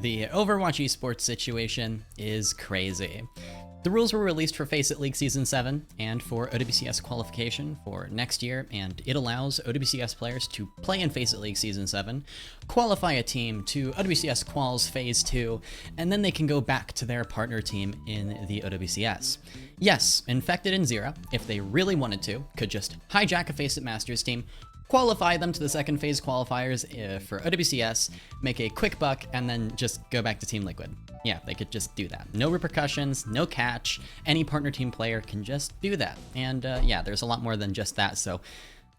The Overwatch Esports situation is crazy. The rules were released for FACEIT League Season 7 and for OWCS qualification for next year, and it allows OWCS players to play in FACEIT League Season 7, qualify a team to OWCS Quals Phase 2, and then they can go back to their partner team in the OWCS. Yes, Infected and Zera, if they really wanted to, could just hijack a FACEIT Masters team, qualify them to the second phase qualifiers for OWCS, make a quick buck, and then just go back to Team Liquid. Yeah, they could just do that. No repercussions, no catch. Any partner team player can just do that. And yeah, there's a lot more than just that, so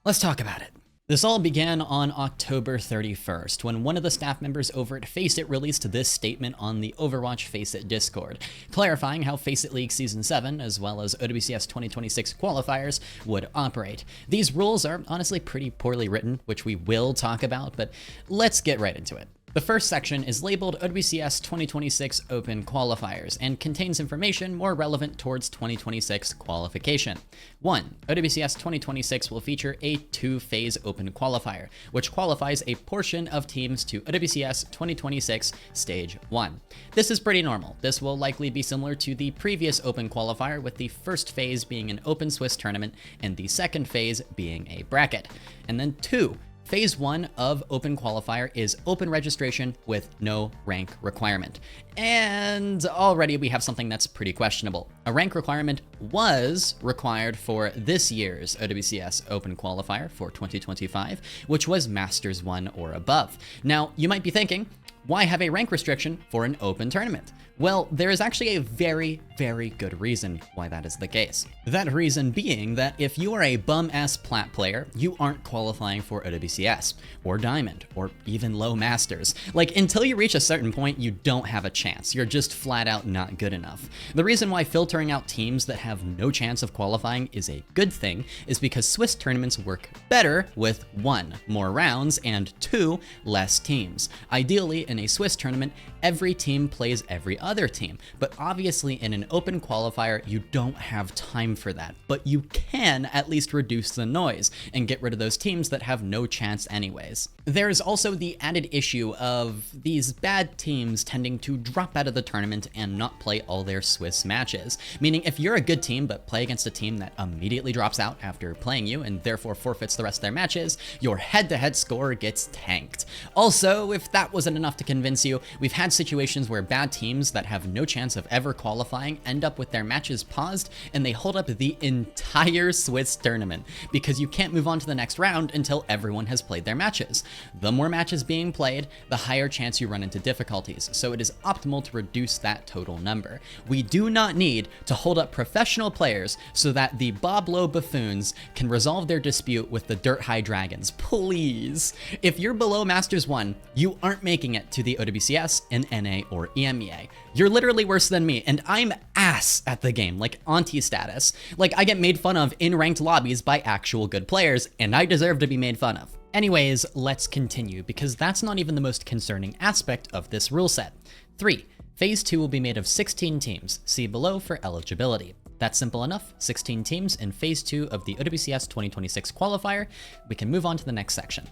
let's talk about it. This all began on October 31st, when one of the staff members over at FACEIT released this statement on the Overwatch FACEIT Discord, clarifying how FACEIT League Season 7, as well as OWCS 2026 qualifiers, would operate. These rules are honestly pretty poorly written, which we will talk about, but let's get right into it. The first section is labeled OWCS 2026 Open Qualifiers and contains information more relevant towards 2026 qualification. 1. OWCS 2026 will feature a two-phase open qualifier, which qualifies a portion of teams to OWCS 2026 Stage 1. This is pretty normal. This will likely be similar to the previous open qualifier, with the first phase being an open Swiss tournament and the second phase being a bracket. And then 2. Phase 1 of Open Qualifier is open registration with no rank requirement. And already we have something that's pretty questionable. A rank requirement was required for this year's OWCS Open Qualifier for 2025, which was Masters 1 or above. Now, you might be thinking, why have a rank restriction for an open tournament? Well, there is actually a very, very good reason why that is the case. That reason being that if you are a bum-ass plat player, you aren't qualifying for OWCS, or Diamond, or even low Masters. Like, until you reach a certain point, you don't have a chance. You're just flat out not good enough. The reason why filtering out teams that have no chance of qualifying is a good thing is because Swiss tournaments work better with 1. More rounds, and 2. Less teams. Ideally, in a Swiss tournament, every team plays every other team, but obviously in an open qualifier, you don't have time for that, but you can at least reduce the noise and get rid of those teams that have no chance anyways. There's also the added issue of these bad teams tending to drop out of the tournament and not play all their Swiss matches, meaning if you're a good team but play against a team that immediately drops out after playing you and therefore forfeits the rest of their matches, your head-to-head score gets tanked. Also, if that wasn't enough to convince you, we've had situations where bad teams that have no chance of ever qualifying end up with their matches paused and they hold up the entire Swiss tournament because you can't move on to the next round until everyone has played their matches. The more matches being played, the higher chance you run into difficulties, so it is optimal to reduce that total number. We do not need to hold up professional players so that the Bob Lowe buffoons can resolve their dispute with the Dirt High Dragons. Please. If you're below Masters 1, you aren't making it to the OWCS and NA or EMEA. You're literally worse than me, and I'm ass at the game, like auntie status. Like, I get made fun of in ranked lobbies by actual good players, and I deserve to be made fun of. Anyways, let's continue, because that's not even the most concerning aspect of this rule set. 3. Phase 2 will be made of 16 teams, see below for eligibility. That's simple enough, 16 teams in Phase 2 of the OWCS 2026 qualifier. We can move on to the next section.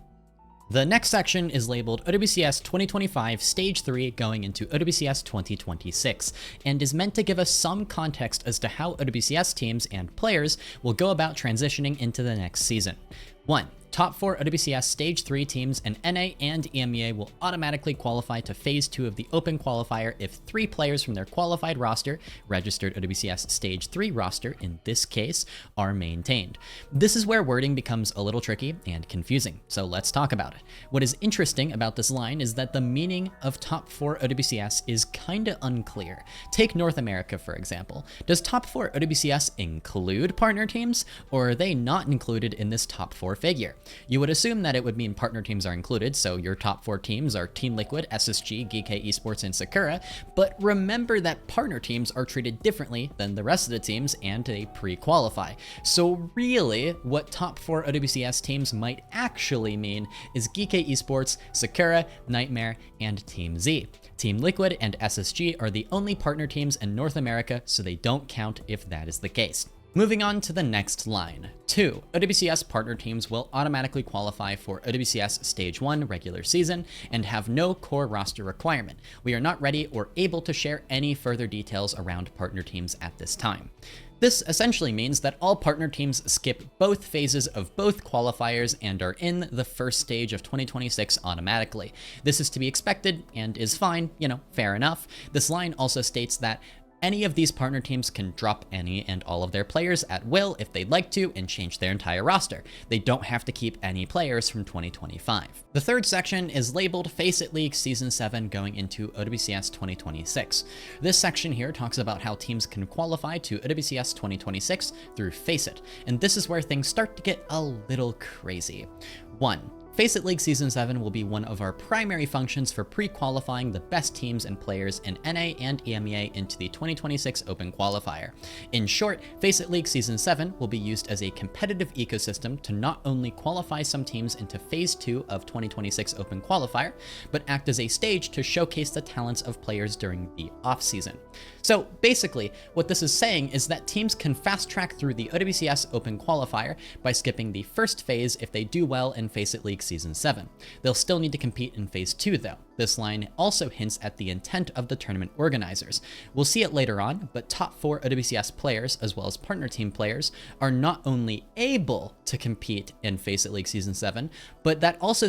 The next section is labeled OWCS 2025 Stage 3 going into OWCS 2026, and is meant to give us some context as to how OWCS teams and players will go about transitioning into the next season. 1. Top 4 OWCS Stage 3 teams in NA and EMEA will automatically qualify to Phase 2 of the Open Qualifier if 3 players from their qualified roster, registered OWCS Stage 3 roster in this case, are maintained. This is where wording becomes a little tricky and confusing, so let's talk about it. What is interesting about this line is that the meaning of Top 4 OWCS is kinda unclear. Take North America, for example. Does Top 4 OWCS include partner teams, or are they not included in this Top 4 figure? You would assume that it would mean partner teams are included, so your top 4 teams are Team Liquid, SSG, GK Esports, and Sakura, but remember that partner teams are treated differently than the rest of the teams and they pre-qualify. So really, what top 4 OWCS teams might actually mean is GK Esports, Sakura, Nightmare, and Team Z. Team Liquid and SSG are the only partner teams in North America, so they don't count if that is the case. Moving on to the next line. 2. OWCS partner teams will automatically qualify for OWCS Stage 1 regular season and have no core roster requirement. We are not ready or able to share any further details around partner teams at this time. This essentially means that all partner teams skip both phases of both qualifiers and are in the first stage of 2026 automatically. This is to be expected and is fine, fair enough. This line also states that any of these partner teams can drop any and all of their players at will if they'd like to and change their entire roster. They don't have to keep any players from 2025. The third section is labeled FACEIT League Season 7 going into OWCS 2026. This section here talks about how teams can qualify to OWCS 2026 through FACEIT, and this is where things start to get a little crazy. 1. FACEIT League Season 7 will be one of our primary functions for pre-qualifying the best teams and players in NA and EMEA into the 2026 Open Qualifier. In short, FACEIT League Season 7 will be used as a competitive ecosystem to not only qualify some teams into Phase 2 of 2026 Open Qualifier, but act as a stage to showcase the talents of players during the off-season. So basically, what this is saying is that teams can fast-track through the OWCS Open Qualifier by skipping the first phase if they do well in FACEIT League Season 7. They'll still need to compete in Phase 2 though. This line also hints at the intent of the tournament organizers. We'll see it later on, but top 4 OWCS players, as well as partner team players, are not only able to compete in FACEIT League Season 7, but that also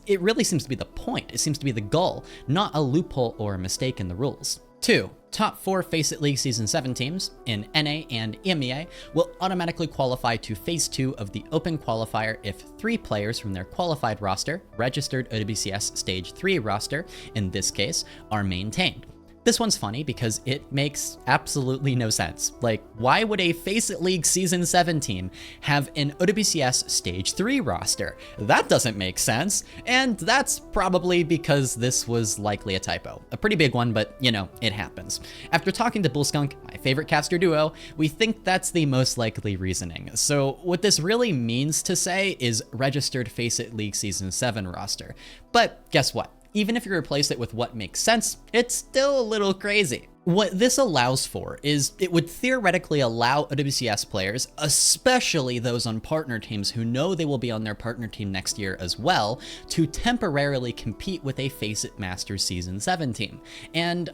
it really seems to be the point. It seems to be the goal, not a loophole or a mistake in the rules. 2. Top 4 FACEIT League Season 7 teams in NA and EMEA will automatically qualify to Phase 2 of the Open Qualifier if 3 players from their qualified roster, registered OWCS Stage 3 roster in this case, are maintained. This one's funny because it makes absolutely no sense. Like, why would a FACEIT League Season 7 team have an OWCS Stage 3 roster? That doesn't make sense, and that's probably because this was likely a typo. A pretty big one, but it happens. After talking to Bullskunk, my favorite caster duo, we think that's the most likely reasoning. So what this really means to say is registered FACEIT League Season 7 roster. But guess what? Even if you replace it with what makes sense, it's still a little crazy. What this allows for is it would theoretically allow OWCS players, especially those on partner teams who know they will be on their partner team next year as well, to temporarily compete with a FACEIT Masters Season 7 team and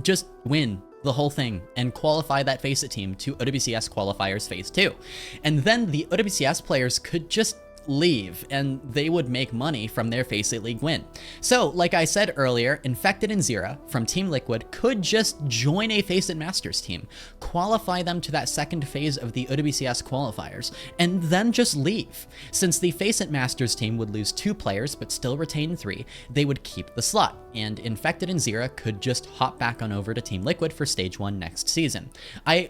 just win the whole thing and qualify that FACEIT team to OWCS Qualifiers Phase 2. And then the OWCS players could just leave and they would make money from their FACEIT League win. So like I said earlier, Infected and Zera from Team Liquid could just join a FACEIT Masters team, qualify them to that second phase of the OWCS qualifiers, and then just leave. Since the FACEIT Masters team would lose 2 players but still retain 3, they would keep the slot, and Infected and Zera could just hop back on over to Team Liquid for Stage 1 next season. I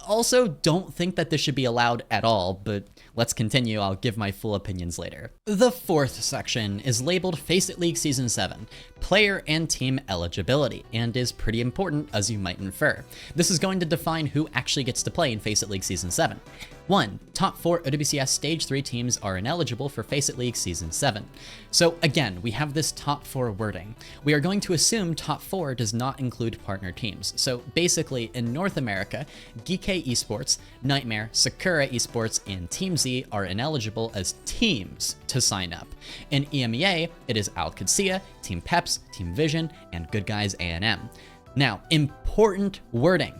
also don't think that this should be allowed at all, but let's continue. I'll give my full opinions later. The fourth section is labeled FACEIT League Season 7, Player and Team Eligibility, and is pretty important as you might infer. This is going to define who actually gets to play in FACEIT League Season 7. 1. Top 4 OWCS Stage 3 teams are ineligible for FACEIT League Season 7. So again, we have this top 4 wording. We are going to assume top 4 does not include partner teams. So basically, in North America, GK Esports, Nightmare, Sakura Esports, and Team Z are ineligible as teams to sign up. In EMEA, it is Al-Qudsiya, Team Peps, Team Vision, and Good Guys A&M. Now, important wording.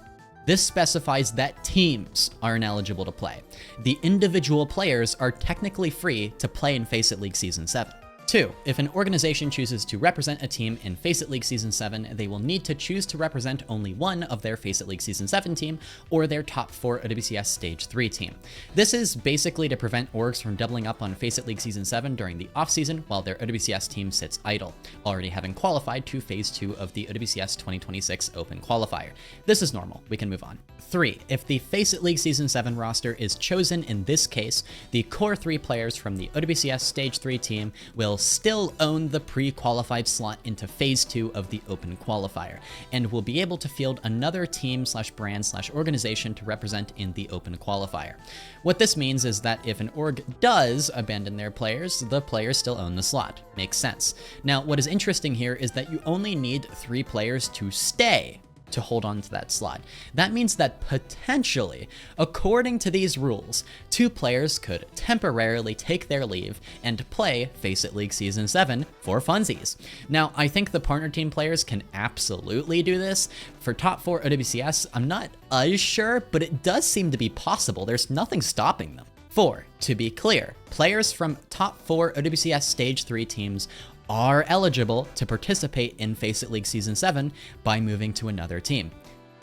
This specifies that teams are ineligible to play. The individual players are technically free to play in FACEIT League Season 7. 2. If an organization chooses to represent a team in FACEIT League Season 7, they will need to choose to represent only one of their FACEIT League Season 7 team or their top 4 OWCS Stage 3 team. This is basically to prevent orgs from doubling up on FACEIT League Season 7 during the off-season while their OWCS team sits idle, already having qualified to Phase 2 of the OWCS 2026 Open Qualifier. This is normal. We can move on. 3. If the FACEIT League Season 7 roster is chosen in this case, the core 3 players from the OWCS Stage 3 team will still own the pre-qualified slot into Phase 2 of the Open Qualifier, and will be able to field another team/brand/organization to represent in the Open Qualifier. What this means is that if an org does abandon their players, the players still own the slot. Makes sense. Now, what is interesting here is that you only need 3 players to stay to hold on to that slot. That means that potentially, according to these rules, 2 players could temporarily take their leave and play FACEIT League Season 7 for funsies. Now, I think the partner team players can absolutely do this. For top 4 OWCS, I'm not as sure, but it does seem to be possible. There's nothing stopping them. 4. To be clear, players from top 4 OWCS Stage 3 teams are eligible to participate in FACEIT League Season 7 by moving to another team.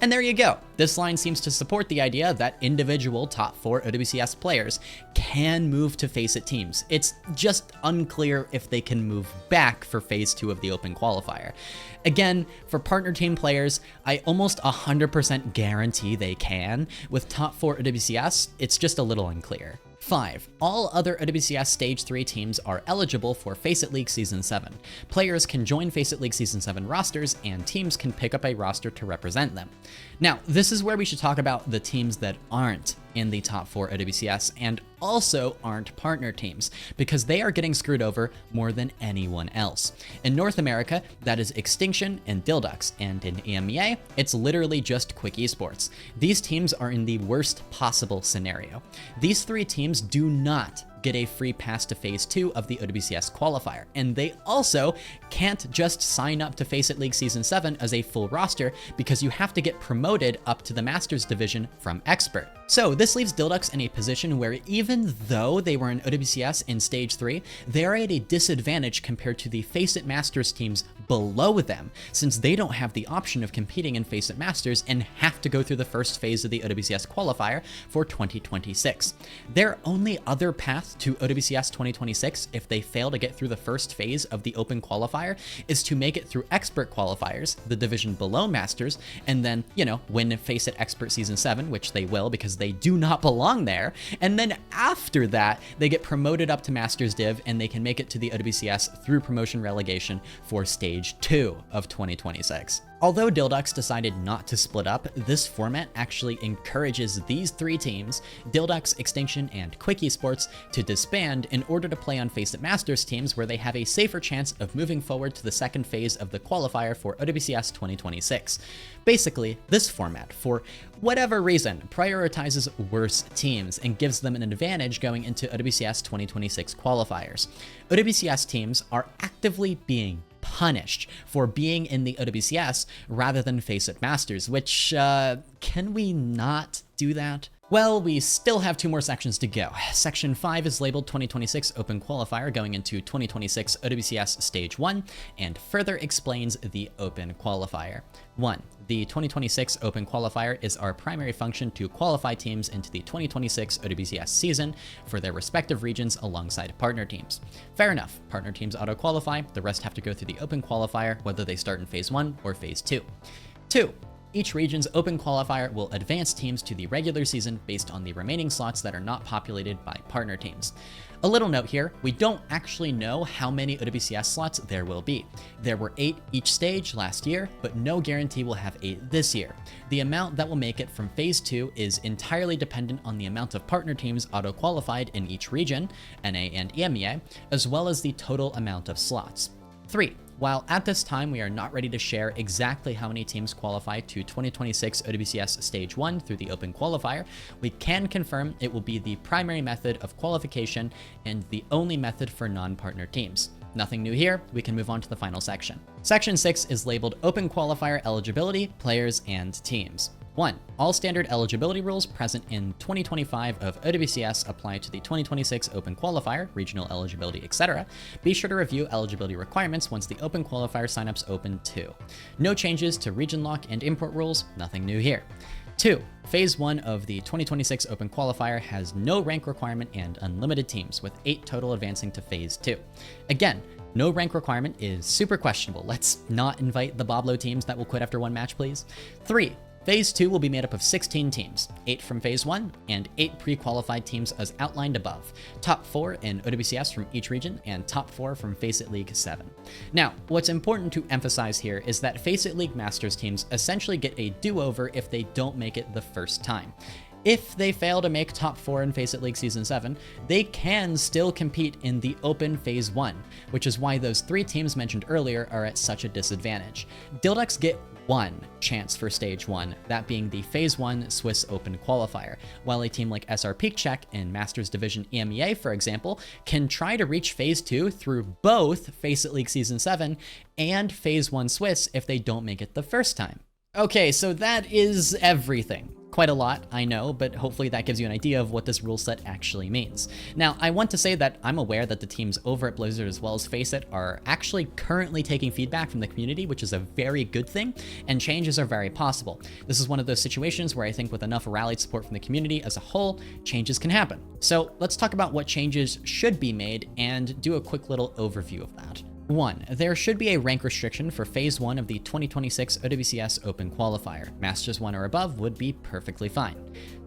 And there you go. This line seems to support the idea that individual top 4 OWCS players can move to FACEIT teams. It's just unclear if they can move back for Phase 2 of the Open Qualifier. Again, for partner team players, I almost 100% guarantee they can. With top 4 OWCS, it's just a little unclear. 5. All other OWCS Stage 3 teams are eligible for FACEIT League Season 7. Players can join FACEIT League Season 7 rosters, and teams can pick up a roster to represent them. Now, this is where we should talk about the teams that aren't in the top 4 OWCS and also aren't partner teams, because they are getting screwed over more than anyone else. In North America, that is Extinction and Dildux, and in EMEA, it's literally just Quick Esports. These teams are in the worst possible scenario. These 3 teams do not get a free pass to Phase 2 of the OWCS Qualifier, and they also can't just sign up to FACEIT League Season 7 as a full roster because you have to get promoted up to the Masters division from Expert. So this leaves Dildux in a position where even though they were in OWCS in Stage 3, they are at a disadvantage compared to the FACEIT Masters teams below them, since they don't have the option of competing in FACEIT Masters and have to go through the first phase of the OWCS Qualifier for 2026. Their only other path to OWCS 2026, if they fail to get through the first phase of the Open Qualifier, is to make it through Expert Qualifiers, the division below Masters, and then, win FACEIT Expert Season 7, which they will because they do not belong there, and then after that, they get promoted up to Masters Div, and they can make it to the OWCS through promotion relegation for Stage 2 of 2026. Although Dildux decided not to split up, this format actually encourages these 3 teams, Dildux, Extinction, and Quick Esports, to disband in order to play on FACEIT Masters teams where they have a safer chance of moving forward to the second phase of the qualifier for OWCS 2026. Basically, this format, for whatever reason, prioritizes worse teams and gives them an advantage going into OWCS 2026 qualifiers. OWCS teams are actively being punished for being in the OWCS rather than FACEIT Masters, which, can we not do that? Well, we still have 2 more sections to go. Section 5 is labeled 2026 Open Qualifier going into 2026 OWCS Stage 1 and further explains the Open Qualifier. 1. The 2026 Open Qualifier is our primary function to qualify teams into the 2026 OWCS season for their respective regions alongside partner teams. Fair enough, partner teams auto-qualify, the rest have to go through the Open Qualifier whether they start in Phase 1 or Phase 2. 2. Each region's Open Qualifier will advance teams to the regular season based on the remaining slots that are not populated by partner teams. A little note here, we don't actually know how many OWCS slots there will be. There were 8 each stage last year, but no guarantee we'll have 8 this year. The amount that will make it from Phase 2 is entirely dependent on the amount of partner teams auto-qualified in each region, NA and EMEA, as well as the total amount of slots. 3. While at this time we are not ready to share exactly how many teams qualify to 2026 OWCS Stage 1 through the Open Qualifier, we can confirm it will be the primary method of qualification and the only method for non-partner teams. Nothing new here, we can move on to the final section. Section 6 is labeled Open Qualifier Eligibility, Players, and Teams. 1. All standard eligibility rules present in 2025 of OWCS apply to the 2026 Open Qualifier, regional eligibility, etc. Be sure to review eligibility requirements once the Open Qualifier signups open too. No changes to region lock and import rules, nothing new here. 2. Phase 1 of the 2026 Open Qualifier has no rank requirement and unlimited teams, with 8 total advancing to Phase 2. Again, no rank requirement is super questionable. Let's not invite the Boblo teams that will quit after 1 match, please. 3. Phase 2 will be made up of 16 teams, 8 from Phase 1 and 8 pre-qualified teams as outlined above, top 4 in OWCS from each region and top 4 from FACEIT League 7. Now, what's important to emphasize here is that FACEIT League Masters teams essentially get a do-over if they don't make it the first time. if they fail to make top 4 in FACEIT League Season 7, they can still compete in the Open Phase 1, which is why those 3 teams mentioned earlier are at such a disadvantage. Dilducks get 1 chance for Stage 1, that being the Phase 1 Swiss Open Qualifier, while a team like SR Peakcheck in Masters Division EMEA, for example, can try to reach Phase 2 through both FACEIT League Season 7 and Phase 1 Swiss if they don't make it the first time. Okay, so that is everything. Quite a lot, I know, but hopefully that gives you an idea of what this rule set actually means. Now, I want to say that I'm aware that the teams over at Blizzard as well as FACEIT are actually currently taking feedback from the community, which is a very good thing, and changes are very possible. This is one of those situations where I think with enough rallied support from the community as a whole, changes can happen. So let's talk about what changes should be made and do a quick little overview of that. 1. There should be a rank restriction for Phase 1 of the 2026 OWCS Open Qualifier. Masters 1 or above would be perfectly fine.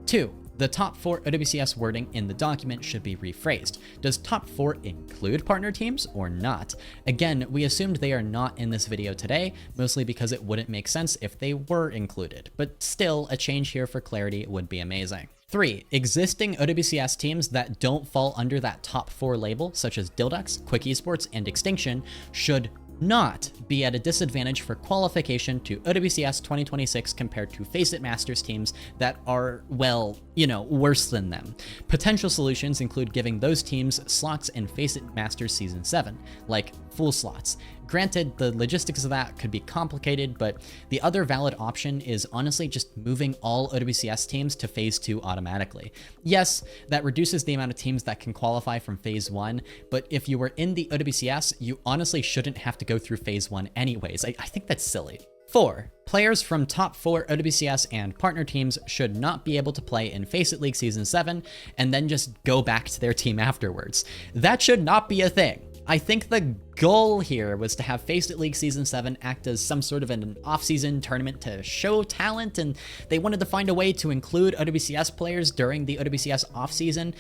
2. The top 4 OWCS wording in the document should be rephrased. Does top 4 include partner teams or not? Again, we assumed they are not in this video today, mostly because it wouldn't make sense if they were included, but still, a change here for clarity would be amazing. 3. Existing OWCS teams that don't fall under that top 4 label, such as Dilducks, Quick Esports, and Extinction, should not be at a disadvantage for qualification to OWCS 2026 compared to FACEIT Masters teams that are, well, worse than them. Potential solutions include giving those teams slots in FACEIT Masters Season 7, like full slots. Granted, the logistics of that could be complicated, but the other valid option is honestly just moving all OWCS teams to Phase 2 automatically. Yes, that reduces the amount of teams that can qualify from Phase 1, but if you were in the OWCS, you honestly shouldn't have to go through Phase 1 anyways. I think that's silly. 4. Players from top 4 OWCS and partner teams should not be able to play in FACEIT League Season 7 and then just go back to their team afterwards. That should not be a thing. I think the goal here was to have FACEIT League Season 7 act as some sort of an off-season tournament to show talent, and they wanted to find a way to include OWCS players during the OWCS off-season.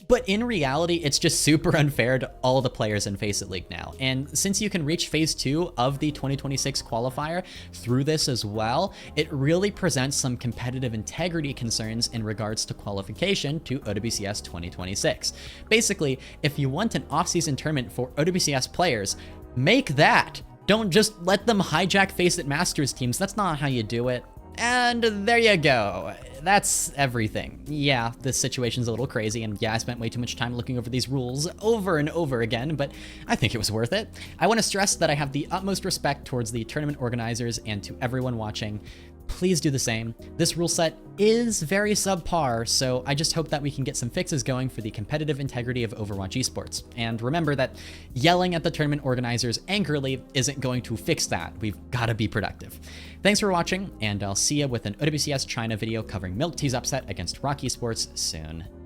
But in reality, it's just super unfair to all the players in FACEIT League now. And since you can reach Phase 2 of the 2026 qualifier through this as well, it really presents some competitive integrity concerns in regards to qualification to OWCS 2026. Basically, if you want an off-season tournament for OWCS players, make that. Don't just let them hijack FACEIT Masters teams. That's not how you do it. And there you go. That's everything. Yeah, this situation's a little crazy, and yeah, I spent way too much time looking over these rules over and over again, but I think it was worth it. I want to stress that I have the utmost respect towards the tournament organizers and to everyone watching. Please do the same. This rule set is very subpar, so I just hope that we can get some fixes going for the competitive integrity of Overwatch Esports. And remember that yelling at the tournament organizers angrily isn't going to fix that. We've got to be productive. Thanks for watching, and I'll see you with an OWCS China video covering Milk Tea's upset against Rock Esports soon.